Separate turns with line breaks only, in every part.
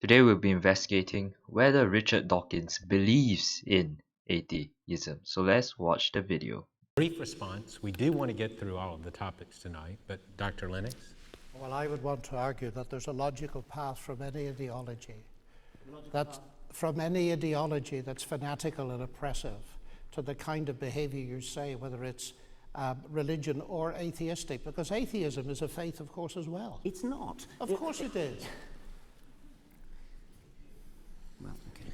Today we'll be investigating whether Richard Dawkins believes in atheism. So let's watch the video.
Brief response. We do want to get through all of the topics tonight, but Dr. Lennox?
Well, I would want to argue that there's a logical path from any ideology. From any ideology that's fanatical and oppressive to the kind of behavior you say, whether it's religion or atheistic, because atheism is a faith, of course, as well.
It's not.
Of course it is.
Well, okay.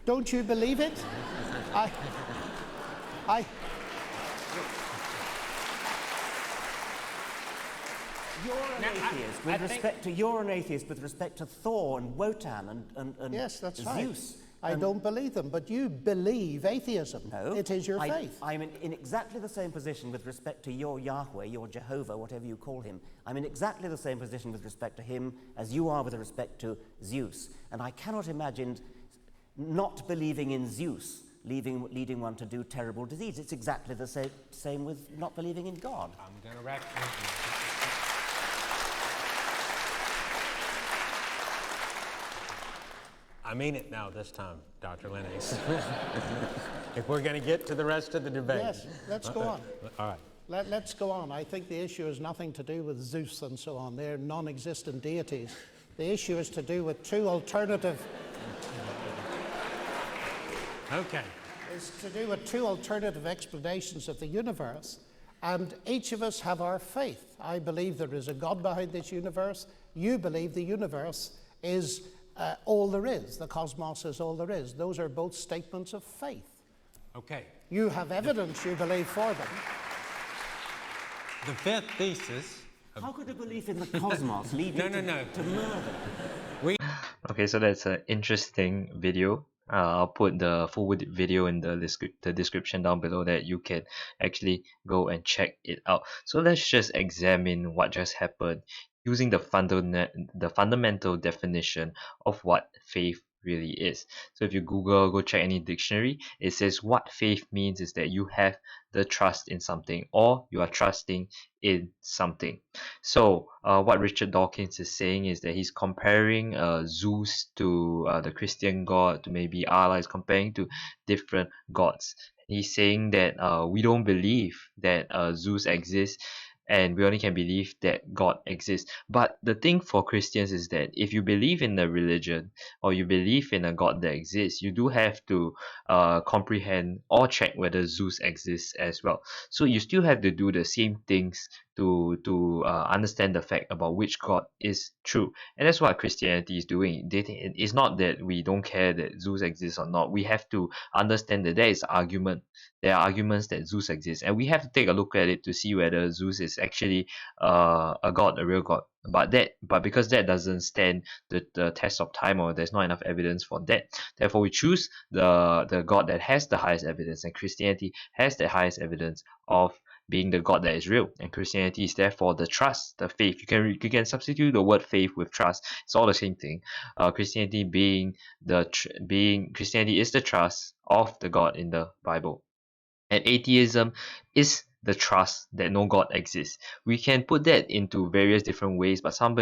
Don't you believe it?
You're an atheist with respect to Thor and Wotan and
Yes, that's
Zeus.
right. I don't believe them, but you believe atheism.
No.
It is your faith.
I'm in exactly the same position with respect to your Yahweh, your Jehovah, whatever you call him. I'm in exactly the same position with respect to him as you are with respect to Zeus. And I cannot imagine not believing in Zeus leading one to do terrible deeds. It's exactly the same with not believing in God.
I'm going to wrap I mean it now this time, Dr. Lennox. If we're going to get to the rest of the debate.
Yes, let's go on.
All right.
Let's go on. I think the issue has nothing to do with Zeus and so on. They're non-existent deities. The issue is to do with two alternative...
Okay.
Is to do with two alternative explanations of the universe, and each of us have our faith. I believe there is a God behind this universe. You believe the universe is all there is. The cosmos is all there is. Those are both statements of faith.
Okay.
You have evidence you believe for them.
The fifth thesis...
How could a belief in the cosmos lead you to murder?
Okay, so that's an interesting video. I'll put the full video in the description down below that you can actually go and check it out. So let's just examine what just happened using the fundamental definition of what faith really is. So if you go check any dictionary, it says what faith means is that you have the trust in something, or you are trusting in something. So what Richard Dawkins is saying is that he's comparing Zeus to the Christian God, to maybe Allah, is comparing to different gods. He's saying that we don't believe that Zeus exists, and we only can believe that God exists. But the thing for Christians is that if you believe in a religion or you believe in a God that exists, you do have to comprehend or check whether Zeus exists as well. So you still have to do the same things to understand the fact about which God is true. And that's what Christianity is doing. It's not that we don't care that Zeus exists or not. We have to understand that there is argument. There are arguments that Zeus exists, and we have to take a look at it to see whether Zeus is actually a god, a real god. But because that doesn't stand the test of time, or there's not enough evidence for that, therefore we choose the god that has the highest evidence, and Christianity has the highest evidence of being the God that is real. And Christianity is therefore the trust, the faith. You can substitute the word faith with trust. It's all the same thing. Christianity Christianity is the trust of the God in the Bible. And atheism is the trust that no God exists. We can put that into various different ways, but an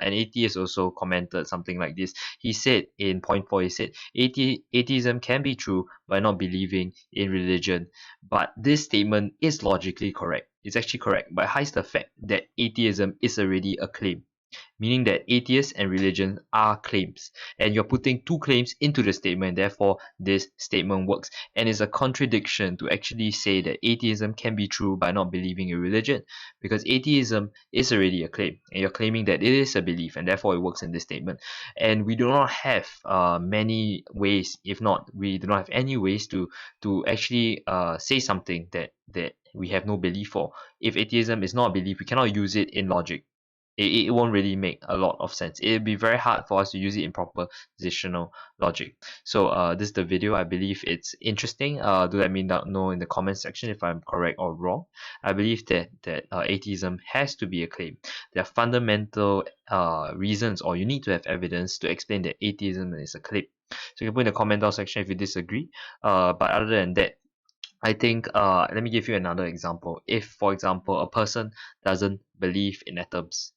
atheist also commented something like this. He said in point 4, he said, atheism can be true by not believing in religion. But this statement is logically correct. It's actually correct, but hides the fact that atheism is already a claim, meaning that atheists and religion are claims, and you're putting two claims into the statement. Therefore this statement works, and it's a contradiction to actually say that atheism can be true by not believing in religion, because atheism is already a claim, and you're claiming that it is a belief, and therefore it works in this statement. And we do not have many ways, if not, we do not have any ways to actually say something that we have no belief for. If atheism is not a belief, we cannot use it in logic. It won't really make a lot of sense. It'll be very hard for us to use it in propositional logic. So this is the video. I believe it's interesting. Do let me know in the comment section if I'm correct or wrong. I believe that atheism has to be a claim. There are fundamental reasons, or you need to have evidence to explain that atheism is a claim. So you can put in the comment down section if you disagree. But other than that, I think let me give you another example. If, for example, a person doesn't believe in atoms,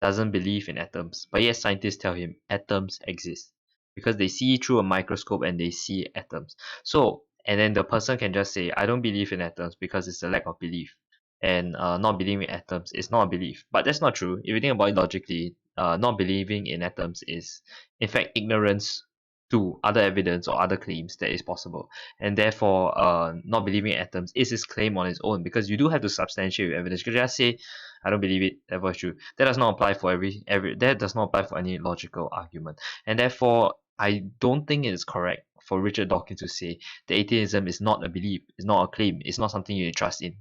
doesn't believe in atoms, but yet scientists tell him atoms exist because they see through a microscope and they see atoms. So, and then the person can just say, I don't believe in atoms because it's a lack of belief. And not believing in atoms is not a belief. But that's not true. If you think about it logically, not believing in atoms is, in fact, ignorance to other evidence or other claims that is possible. And therefore, not believing in atoms is his claim on its own because you do have to substantiate your evidence. You can just say, I don't believe it, therefore it's true. That does not apply for that does not apply for any logical argument. And therefore, I don't think it is correct for Richard Dawkins to say that atheism is not a belief, it's not a claim, it's not something you trust in.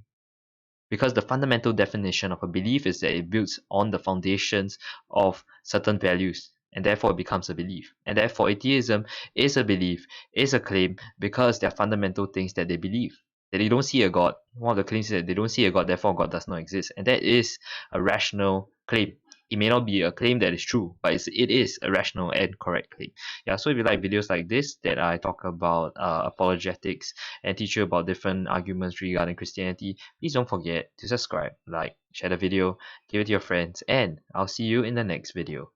Because the fundamental definition of a belief is that it builds on the foundations of certain values, and therefore it becomes a belief. And therefore, atheism is a belief, is a claim, because there are fundamental things that they believe. That they don't see a God. One of the claims is that they don't see a God, therefore God does not exist. And that is a rational claim. It may not be a claim that is true, but it is a rational and correct claim. Yeah, so if you like videos like this that I talk about apologetics and teach you about different arguments regarding Christianity, please don't forget to subscribe, like, share the video, give it to your friends, and I'll see you in the next video.